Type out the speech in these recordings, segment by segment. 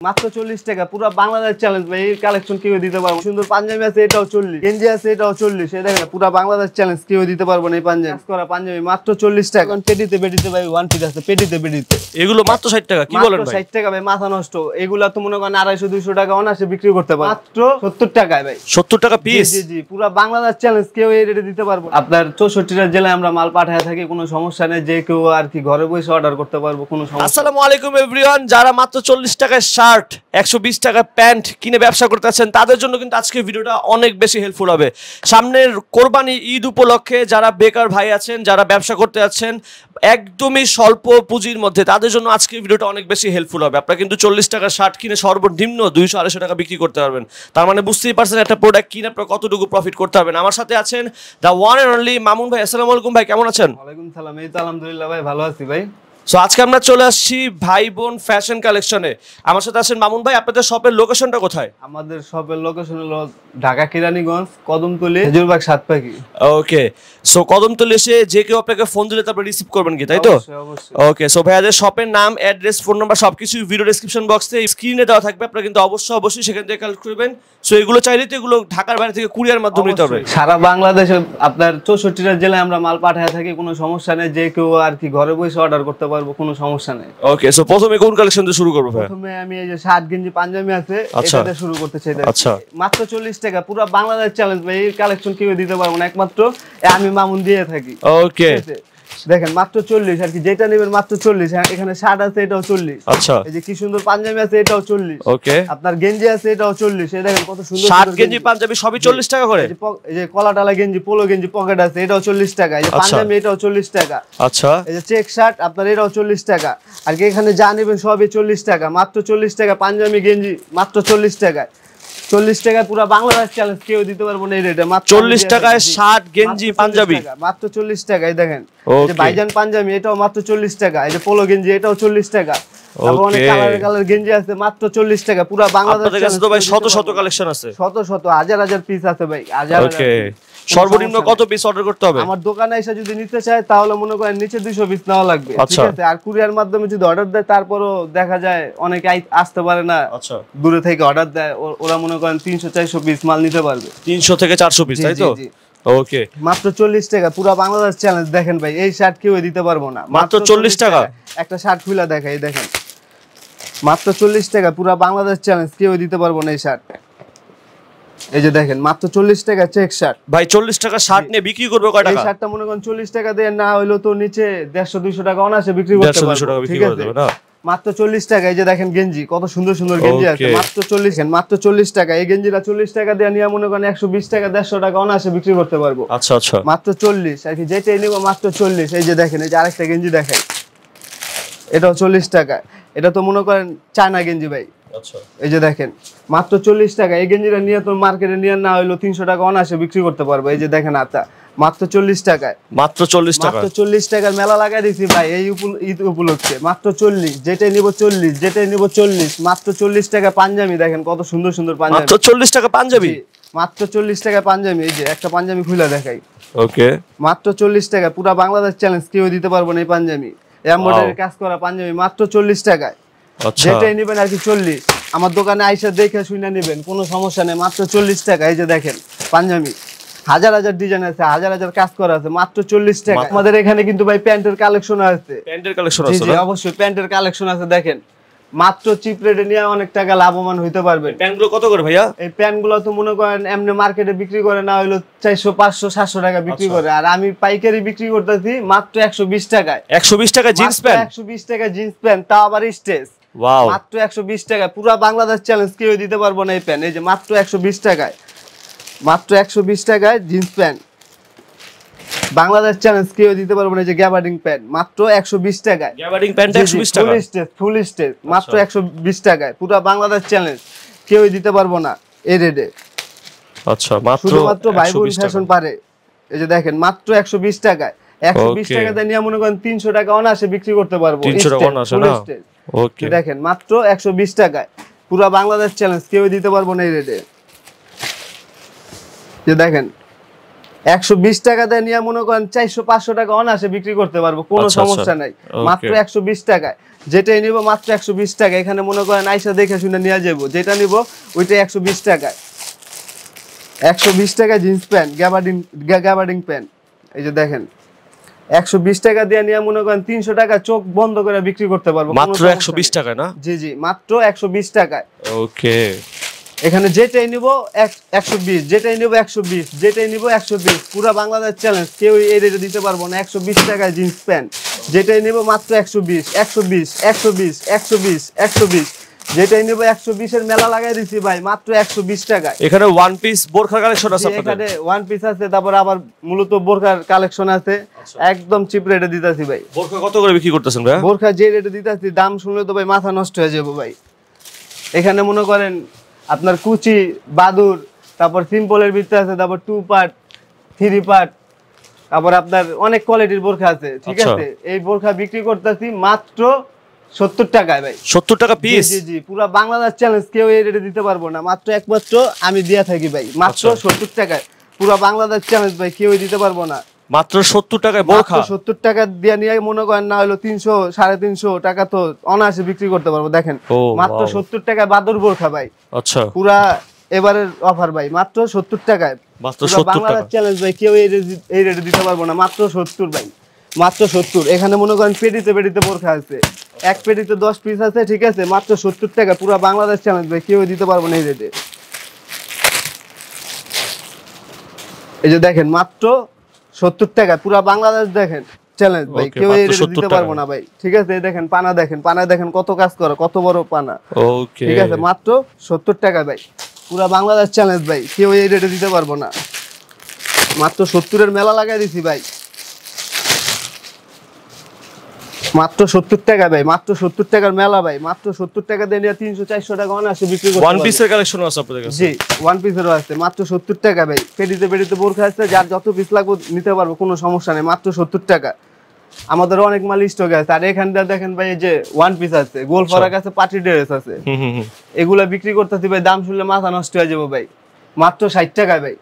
মাত্র 40 টাকা পুরো বাংলাদেশ চ্যালেঞ্জ ভাই। এই কালেকশন কেউ দিতে পারবো। সুন্দর পাঞ্জাবি আছে, এটাও 40, গেঞ্জি আছে, এটাও 40। এই দেখেন পুরো বাংলাদেশ চ্যালেঞ্জ কেউ দিতে পারবো না। এই পাঞ্জাবি করা পাঞ্জাবি মাত্র 40 টাকা। পেটিতে পেটিতে ভাই ওয়ান পিস আছে, পেটিতে পেটিতে এগুলো মাত্র 60 টাকা। কি বলেন ভাই? 60 টাকা ভাই, মাথা নষ্ট। এগুলা তো মনে করেন 250 200 টাকা অনাসে বিক্রি করতে পারবো মাত্র 70 টাকায় ভাই। 70 টাকা পিস? জি জি, পুরো বাংলাদেশ চ্যালেঞ্জ কেউ এই রেটে দিতে পারবো। আপনার 64টা জেলায় আমরা মাল পাঠায় থাকি, কোনো সমস্যা নেই। যে কেউ আর কি ঘরে বসে অর্ডার করতে পারবো, কোনো সমস্যা। আসসালামু আলাইকুম এভরিওয়ান। যারা মাত্র 40 টাকায় শার্ট, 120 টাকায় প্যান্ট কিনে ব্যবসা করতে আছেন, তাদের জন্য কিন্তু আজকে ভিডিওটা অনেক বেশি হেল্পফুল হবে। সামনের কোরবানি ঈদ উপলক্ষে যারা বেকার ভাই আছেন, যারা ব্যবসা করতে আছেন একদমই স্বল্প পুঁজির মধ্যে, তাদের জন্য আজকে ভিডিওটা অনেক বেশি হেল্পফুল হবে। আপনারা কিন্তু 40 টাকার শার্ট কিনে সর্বনিম্ন 200-250 টাকা বিক্রি করতে পারবেন। তার মানে বুঝতেই পারছেন একটা প্রোডাক্ট কিনে আপনারা কতটুকু প্রফিট করতে পারবেন। আমার সাথে আছেন the one and only Mamun ভাই। আসসালামু আলাইকুম ভাই, কেমন আছেন? ওয়ালাইকুম সালাম। এই তো আলহামদুলিল্লাহ ভাই, ভালো আছি ভাই। সো আজকে আমরা চলে আসছি ভাই বোন ফ্যাশন কালেকশনে। আমার সাথে আছেন মামুন ভাই। আপনাদের শপের লোকেশনটা কোথায়? আমাদের শপের লোকেশন হলো ঢাকা কেরানীগঞ্জ, কদমতলী, খেজুরবাগ, সাতপাখি। ওকে, সো কদমতলী এসে যে কেউ আপনাকে ফোন দিলে তারপরে রিসিভ করবেন কি, তাই তো? অবশ্যই। ওকে, সো ভাইয়াদের শপের নাম, অ্যাড্রেস, ফোন নাম্বার সবকিছু ভিডিও ডেসক্রিপশন বক্সে স্ক্রিনে দেওয়া থাকবে। আপনারা কিন্তু অবশ্যই সেখান থেকে কালেক্ট করবেন। সো এগুলো চাইলে তো এগুলো ঢাকার বাইরে থেকে কুরিয়ার মাধ্যমে নিতে হবে। সারা বাংলাদেশে আপনার 64টা জেলায় আমরা মাল পাঠায় থাকি, কোনো সমস্যা নেই। যে কেউ আর কি ঘরে বসে অর্ডার করতে পারবো, কোনো সমস্যা নেই। ওকে, সো প্রথমে কোন কালেকশন দিয়ে শুরু করব ভাই? প্রথমে আমি এই যে শার্ট গেঞ্জি পাঞ্জাবি আছে, এটা দিয়ে শুরু করতে চাই। আচ্ছা, মাত্র 40 টাকা পুরো বাংলাদেশ চ্যালেঞ্জ ভাই। এই কালেকশন কেউ দিতে পারবো না, একমাত্র আমি মামুন দিয়ে থাকি। ওকে, দেখেন মাত্র 40 আর কি, যেটা নেবেন মাত্র 40। এখানে শার্ট আছে, এটাও 40। আচ্ছা, এই যে কি সুন্দর পাঞ্জাবি আছে, এটাও 40। ওকে, আপনার গেঞ্জি আছে, এটাও 40। এই দেখেন কত সুন্দর শার্ট গেঞ্জি পাঞ্জাবি সবই 40 টাকা করে। এই যে কলাটালা গেঞ্জি, পোলো গেঞ্জি পকেট আছে, এটাও 40 টাকা। এই যে পাঞ্জাবি, এটাও 40 টাকা। আচ্ছা, এই যে চেক শার্ট আপনার, এটাও 40 টাকা। আর কি এখানে যা নেবেন সবই 40 টাকা, মাত্র 40 টাকা। পাঞ্জাবি গেঞ্জি মাত্র 40 টাকা। 40 টাকায় পুরো বাংলাদেশ চ্যালেঞ্জ কেউ দিতে পারবো না এই রেটে। মাত্র 40 টাকায় শার্ট গেঞ্জি পাঞ্জাবি মাত্র 40 টাকা। এই দেখেন এই যে ভাইজান পাঞ্জাবি, এটাও মাত্র 40 টাকা। এই যে পোলো গেঞ্জি, এটাও 40 টাকা। তারপর অনেক কালার গেঞ্জি আছে, মাত্র 40 টাকা। পুরো বাংলাদেশ কাছে তো ভাই শত কালেকশন আছে, শত হাজার পিস আছে ভাই, হাজার। ওকে, সর্বনিম্ন কত পিস অর্ডার করতে হবে? আমার দোকানে এসে যদি নিতে চায় তাহলে মনে করেন নিচে 200 পিস নেওয়া লাগবে, ঠিক আছে? আর কুরিয়ার মাধ্যমে যদি অর্ডার দেয়, তারপরও দেখা যায় অনেকে আসতে পারে না, আচ্ছা, দূরে থেকে অর্ডার দেয়, ওরা মনে করেন 300-400 পিস মাল নিতে পারবে। 300 থেকে 400 পিস, তাই তো? ওকে, মাত্র 40 টাকা পুরো বাংলাদেশ চ্যালেঞ্জ। দেখেন ভাই, এই শার্ট কেউ দিতে পারবো না, মাত্র 40 টাকা। একটা শার্ট খুলে দেখাই, দেখেন মাত্র 40 টাকা পুরো বাংলাদেশ চ্যালেঞ্জ কেউ দিতে পারবো না এই শার্ট। এই যে দেখেন মাত্র 40 টাকা চেক শার্ট। ভাই 40 টাকা শার্ট নিয়ে বিক্রি করবে কয় টাকা? এই শার্টটা মনে করেন 40 টাকা দিয়ে না হইলো তো নিচে 150-200 টাকা অনাসে বিক্রি করতে পারবো, 150-200 টাকা বিক্রি করে দেবে না? মাত্র 40 টাকা। এই যে দেখেন গেঞ্জি, কত সুন্দর সুন্দর গেঞ্জি আছে, মাত্র 40। মাত্র 40 টাকা। এই গেঞ্জিটা 40 টাকা দিয়ে নিয়ে মনে করেন 120 টাকা 150 টাকা অনাসে বিক্রি করতে পারবো। আচ্ছা আচ্ছা, মাত্র 40 আর কি, যেটাই নিব মাত্র 40। এই যে দেখেন, এই যে আরেকটা গেঞ্জি দেখাই, এটাও 40 টাকা। এটা তো মনে করেন চায়না গেঞ্জি ভাই। আচ্ছা, এই যে দেখেন মাত্র 40 টাকা। এই গেঞ্জিটা নিয়ে তো মার্কেটে নিয়ে না হইলো 300 টাকা অনাসে বিক্রি করতে পারবো। এই যে দেখেন আচ্ছা, মাত্র 40 টাকায়। মাত্র 40 টাকা। মাত্র 40 টাকার মেলা লাগাই দিছি ভাই এই ঈদ উপলক্ষে। মাত্র 40, যেটাই নিব 40, যেটাই নিব 40। মাত্র 40 টাকা পাঞ্জাবি, দেখেন কত সুন্দর সুন্দর পাঞ্জাবি। মাত্র 40 টাকা পাঞ্জাবি? মাত্র 40 টাকা পাঞ্জাবি। এই যে একটা পাঞ্জাবি খুলে দেখাই, ওকে, মাত্র 40 টাকা। পুরো বাংলাদেশ চ্যালেঞ্জ কেউ দিতে পারবো না এই পাঞ্জাবি। এমব্রয়ডারি কাজ করা পাঞ্জাবি মাত্র 40 টাকায়। আচ্ছা, যেটাই নেবেন আর কি 40। আমার দোকানে আইসা দেখে শুনে নেবেন, কোনো সমস্যা নেই, মাত্র 40 টাকা। এই যে দেখেন পাঞ্জাবি, হাজার ডিজাইন আছে, হাজার কাজ করা আছে, মাত্র 40 টাকা। আমাদের এখানে কিন্তু ভাই প্যান্টের কালেকশন আছে। প্যান্টের কালেকশন আছে? জি অবশ্যই প্যান্টের কালেকশন আছে। দেখেন মাত্র চিপ রেটে নিয়ে অনেক টাকা লাভবান হইতে পারবেন। প্যান্টগুলো কত করে ভাইয়া? এই প্যান্টগুলো তো মনে করেন এমনি মার্কেটে বিক্রি করে না হইলো 400 500 700 টাকা বিক্রি করে, আর আমি পাইকারি বিক্রি করতেছি মাত্র 120 টাকায়। 120 টাকা জিন্স প্যান্ট? 120 টাকা জিন্স প্যান্ট, তাও আবার স্টেজ। ওয়াও, মাত্র 120 টাকা। পুরো বাংলাদেশ চ্যালেঞ্জ কেউ দিতে পারবো না এই প্যান্ট। এই যে মাত্র 120 টাকায়, মাত্র 120 টাকায় জিন্স প্যান্ট। বাংলাদেশ চ্যালেঞ্জ কেউ দিতে পারবো না। এই যে গ্যাবার্ডিং প্যান্ট মাত্র 120 টাকায়। গ্যাবার্ডিং প্যান্ট 120 টাকা? ফুল স্টেজ মাত্র 120 টাকায়। পুরো বাংলাদেশ চ্যালেঞ্জ কেউ দিতে পারবো না এই রেটে। আচ্ছা, মাত্র শুধুমাত্র ভাই বোন ফ্যাশন পারে। এই যে দেখেন মাত্র 120 টাকায়। 120 টাকা দিয়ে নিয়ে মনে করেন 300 টাকা অনাসে বিক্রি করতে পারবো। 300 টাকা অনাসে না? ওকে, দেখেন মাত্র 120 টাকায়। পুরো বাংলাদেশ চ্যালেঞ্জ কেউ দিতে পারবো না এই রেটে। যে দেখেন 120 টাকা দিয়ে নিয়ে মনে করেন 400-500 টাকা অনায়াসে বিক্রি করতে পারবো, কোনো আচ্ছা, সমস্যা নাই। মাত্র 120 টাকায় যেটাই নিব মাত্র 120 টাকা। এখানে মনে করেন আইসা দেখে শুনে নিয়ে যাবো, যেটা নিব ওইটাই 120 টাকায়। 120 টাকা জিন্স প্যান্ট, গ্যাবার্ডিং প্যান্ট, এই যে দেখেন 120 টাকা দিয়ে নিয়ে মনে করেন 300 টাকা চোখ বন্ধ করে বিক্রি করতে পারবো মাত্র 120 টাকায় না? জি জি, মাত্র 120 টাকায়। ওকে, এখানে যেটাই নিব 120, যেটাই নিব 120, যেটাই নিব 120, পুরো বাংলাদেশ চ্যালেঞ্জ, কেউ এই রেটে দিতে পারবো না। 120 টাকায় জিন্স প্যান্ট, যেটাই নিব মাত্র 120, 120, 120, 120, 120, যেটাই নিব 120 এর মেলা লাগাই দিছি ভাই, মাত্র 120 টাকায়। এখানে ওয়ান পিস বোরখা কালেকশন আছে আপনাদের? এখানে ওয়ান পিস আছে, তারপর আবার মূলত বোরখার কালেকশন আছে, একদম চিপ রেটে দিতাছি ভাই। বোরখা কত করে বিক্রি করতেছেন ভাই? বোরখা যে রেটে দিতাছি, দাম শুনলে তো ভাই মাথা নষ্ট হয়ে যাবো ভাই। এখানে মনে করেন আপনার কুচি, বাদুর, তারপর সিম্পলের ভিতরে আছে, তারপর 2 পার্ট, 3 পার্ট, তারপর আপনার অনেক কোয়ালিটির বোরখা আছে, ঠিক আছে। এই বোরখা বিক্রি করতেছি মাত্র 70 টাকায় ভাই। 70 টাকা পিস? জি জি, পুরো বাংলাদেশ চ্যালেঞ্জ, কেউ এই রেটে দিতে পারবো না, মাত্র একমাত্র আমি দিয়া থাকি ভাই, মাত্র 70 টাকায়। পুরো বাংলাদেশ চ্যালেঞ্জ ভাই, কেউ দিতে পারবো না। মাত্র 70 টাকায় বোরখা? 70 টাকা দিয়ে নিয়ে মনে করেন না হলো 300 350 টাকা তো অনায়াসে বিক্রি করতে পারবো। দেখেন মাত্র 70 টাকায় বাদুর বোরখা ভাই। আচ্ছা, পুরা এবারের অফার ভাই, মাত্র 70 টাকায়। মাত্র 70 টাকা বাংলাদেশ চ্যালেঞ্জ ভাই, কেউ এই রেটে দিতে পারবো না, মাত্র 70 ভাই, মাত্র 70। এখানে মনে করেন পেটিতে পেটিতে বোরখা আছে, এক পেটিতে 10 পিস আছে, ঠিক আছে, মাত্র 70 টাকা। পুরো বাংলাদেশ চ্যালেঞ্জ ভাই, কেউ দিতে পারবো না এই রেটে। এই যে দেখেন মাত্র 70 টাকা, পুরো বাংলাদেশ দেখেন চ্যালেঞ্জ ভাই, কেউ এই রেটে দিতে পারবো না ভাই, ঠিক আছে। এই দেখেন পানা, দেখেন পানা, দেখেন কত কাজ করে, কত বড় পানা। ওকে, ঠিক আছে, মাত্র 70 টাকা ভাই, পুরো বাংলাদেশ চ্যালেঞ্জ ভাই, কেউ এই রেটে দিতে পারবো না। মাত্র 70 এর মেলা লাগাই দিছি ভাই, মাত্র 70 টাকা ভাই, মাত্র 70 টাকার মেলা ভাই, মাত্র 70 টাকা দিয়ে 300-400 টাকা অনায়াসে বিক্রি করতে পারবো। ওয়ান পিসের কালেকশন আছে আপনাদের কাছে? জি, ওয়ান পিসেরও আছে, মাত্র 70 টাকা ভাই। পেটিতে পেটিতে বোরখা আছে, যার যত পিস লাগবে নিতে পারবো, কোনো সমস্যা নেই, মাত্র 70 টাকা। আমাদের অনেক মাল স্টকে আছে। আর এখানটা দেখেন ভাই, এই যে ওয়ান পিস আছে, গোল ফরাক আছে, পার্টি ড্রেস আছে, এগুলা বিক্রি করতেছি ভাই, দাম শুনলে মাথা নষ্ট হয়ে যাবো ভাই, মাত্র 60 টাকা ভাই।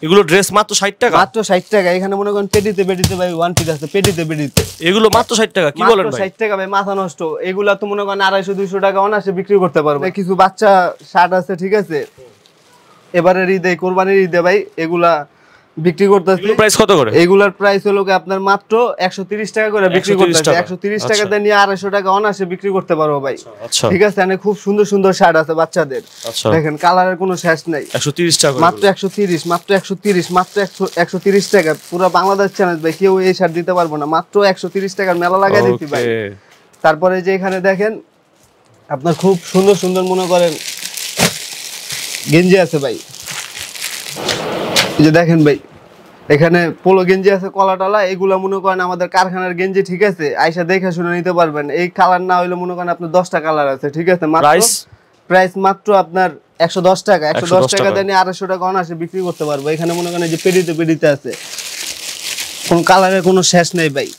এগুলো ড্রেস মাত্র 60 টাকা? মাত্র 60 টাকা। এখানে মনে করেন পেটিতে পেটিতে ভাই ওয়ান পিস আছে, পেটিতে পেটিতে, এগুলো মাত্র 60 টাকা? কি বলেন ভাই? 60 টাকা ভাই, মাথা নষ্ট। এগুলা তো মনে করেন 250-200 টাকা অনায়াসে বিক্রি করতে পারবো। কিছু বাচ্চা শার্ট আছে, ঠিক আছে, এবারে ঈদে, কোরবানির ঈদে ভাই এগুলা বিক্রি করতেছি। প্রাইস কত করে? এগুলার প্রাইস হলো আপনার মাত্র 130 টাকা করে বিক্রি করতেছি। 130 টাকা দিয়ে নিয়ে 250 টাকা অনায়াসে বিক্রি করতে পারবো ভাই। আচ্ছা, ঠিক আছে। এখানে খুব সুন্দর সুন্দর শার্ট আছে বাচ্চাদের, দেখেন কালারের কোনো শেষ নাই। 130 টাকা মাত্র 130, মাত্র 130, মাত্র 130 টাকা। পুরো বাংলাদেশ চ্যালেঞ্জ ভাই, কেউ এই শার্ট দিতে পারবো না, মাত্র 130 টাকার মেলা লাগাই দিচ্ছি ভাই। তারপরে যে এখানে দেখেন আপনার খুব সুন্দর সুন্দর মনে করেন গেঞ্জি আছে ভাই, এই যে দেখেন ভাই, এখানে পোলো গেঞ্জি আছে, কলা টলা, এগুলা মনে করেন আমাদের কারখানার গেঞ্জি, ঠিক আছে, আইসা দেখে শুনে নিতে পারবেন। এই কালার না হইলে মনে করেন আপনার 10টা কালার আছে, ঠিক আছে। প্রাইস মাত্র আপনার 110 টাকা। 110 টাকা দিয়ে 250 টাকা অনায়াসে বিক্রি করতে পারবো। এখানে মনে করেন যে পেডিতে পেডিতে আছে, কোন কালারের কোনো শেষ নেই ভাই।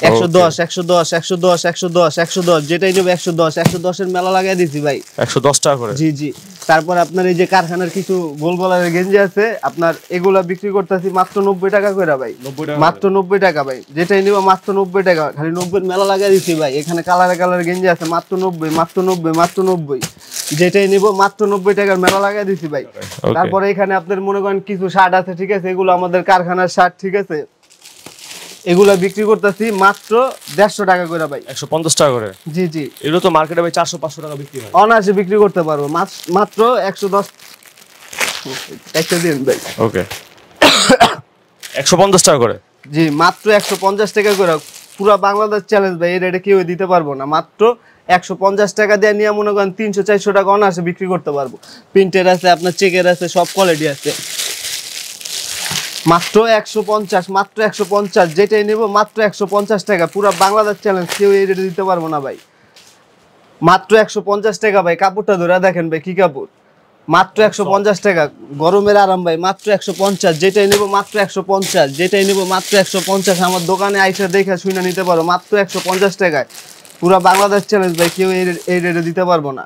110, 110, 110, 110, 110, যেটাই নেবে 110, 110 এর মেলা লাগাই দিছি ভাই, 110 টাকা করে। জি জি। তারপর আপনার এই যে কারখানার কিছু গোল গলার গেঞ্জি আছে, আপনার এগুলা বিক্রি করতেছি মাত্র 90 টাকা করে ভাই, মাত্র 90 টাকা ভাই। যেটাই নিব মাত্র 90 টাকা, খালি 90 এর মেলা লাগাই দিছি ভাই। এখানে কালারে কালার গেঞ্জি আছে, মাত্র 90, মাত্র 90, মাত্র 90, যেটাই নিব মাত্র 90 টাকার মেলা লাগাই দিছি ভাই। তারপরে এখানে আপনার মনে করেন কিছু শার্ট আছে, ঠিক আছে, এগুলো আমাদের কারখানার শার্ট, ঠিক আছে, এগুলা বিক্রি করতেছি মাত্র 150 টাকা করে ভাই, 150 টাকা করে। জি জি। এগুলো তো মার্কেটে ভাই 400-500 টাকা বিক্রি হয়, অনায়াসে বিক্রি করতে পারবো, মাত্র 110 একটা দিন ভাই। ওকে, 150 টাকা করে, জি, মাত্র 150 টাকা করে। পুরো বাংলাদেশ চ্যালেঞ্জ ভাই, এই রেটে কেউ দিতে পারবো না। মাত্র 150 টাকা দিয়ে নিয়ে মনে করেন 300-400 টাকা অনায়াসে বিক্রি করতে পারবো। প্রিন্টের আছে, আপনার চেকের আছে, সব কোয়ালিটি আছে। মাত্র 150, মাত্র 150, যেটাই নেব মাত্র 150 টাকা। পুরো বাংলাদেশ চ্যালেঞ্জ, কেউ এই রেটে দিতে পারবো না ভাই। মাত্র 150 টাকা ভাই। কাপড়টা ধরে দেখেন ভাই, কি কাপড়, মাত্র 150 টাকা। গরমের আরাম ভাই, মাত্র 150, যেটাই নেব মাত্র 150, যেটাই নেব মাত্র 150। আমার দোকানে আইসা দেখে শুনে নিতে পারো, মাত্র 150 টাকায়। পুরো বাংলাদেশ চ্যালেঞ্জ ভাই, কেউ এই রেটে দিতে পারবো না।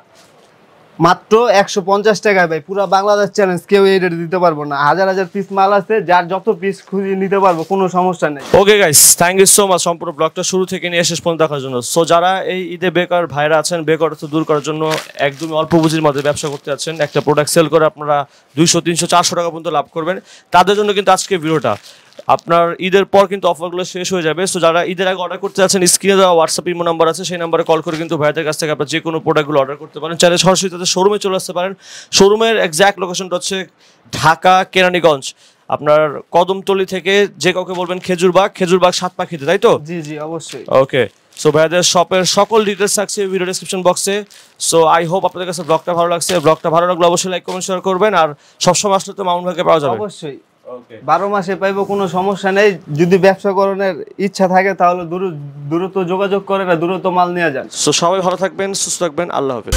মাত্র 150 টাকায় ভাই, পুরো বাংলাদেশ চ্যালেঞ্জ, কেউ এই রেটে দিতে পারবো না। হাজার হাজার পিস মাল আছে, যার যত পিস খুঁজে নিতে পারবো, কোনো সমস্যা নেই। Okay guys, thank you so much সম্পূর্ণ ব্লগটা শুরু থেকে নিয়ে শেষ পর্যন্ত দেখার জন্য। সো যারা এই ঈদে বেকার ভাইরা আছেন, বেকারত্ব দূর করার জন্য একদমই অল্প পুঁজির মধ্যে ব্যবসা করতে যাচ্ছেন, একটা প্রোডাক্ট সেল করে আপনারা 200, 300, 400 টাকা পর্যন্ত লাভ করবেন, তাদের জন্য কিন্তু আজকে ভিডিওটা। আপনার ঈদের পর কিন্তু অফারগুলো শেষ হয়ে যাবে। সো যারা ঈদের আগে অর্ডার করতে যাচ্ছেন, স্ক্রিনে দেওয়া হোয়াটসঅ্যাপ ইমো নাম্বার আছে, সেই নাম্বারে কল করে কিন্তু ভাইদের কাছ থেকে আপনার যে কোনো প্রোডাক্টগুলো অর্ডার করতে পারেন। চাইলে সরাসরি তাদের শোরুমে চলে আসতে পারেন। শোরুমের এক্স্যাক্ট লোকেশনটা হচ্ছে ঢাকা কেরানীগঞ্জ, আপনার কদমতলি থেকে যে কাউকে বলবেন খেজুরবাগ 7 পাখিতে, তাই তো? জি জি অবশ্যই। ওকে, সো ভাইয়াদের শপের সকল ডিটেলস থাকছে ভিডিও ডেসক্রিপশন বক্সে। সো আই হোপ আপনাদের কাছে ব্লগটা ভালো লাগছে। ব্লগটা ভালো লাগলে অবশ্যই লাইক কমেন্ট শেয়ার করবেন, আর সবসময় আসলে তো মামুন ভাইকে পাওয়া যাবে। অবশ্যই ওকে, 12 মাসে পাইবো, কোনো সমস্যা নেই। যদি ব্যবসা করার ইচ্ছা থাকে তাহলে দ্রুত যোগাযোগ করেন, আর দ্রুত মাল নিয়ে যান। সো সবাই ভালো থাকবেন, সুস্থ থাকবেন, আল্লাহ হাফেজ।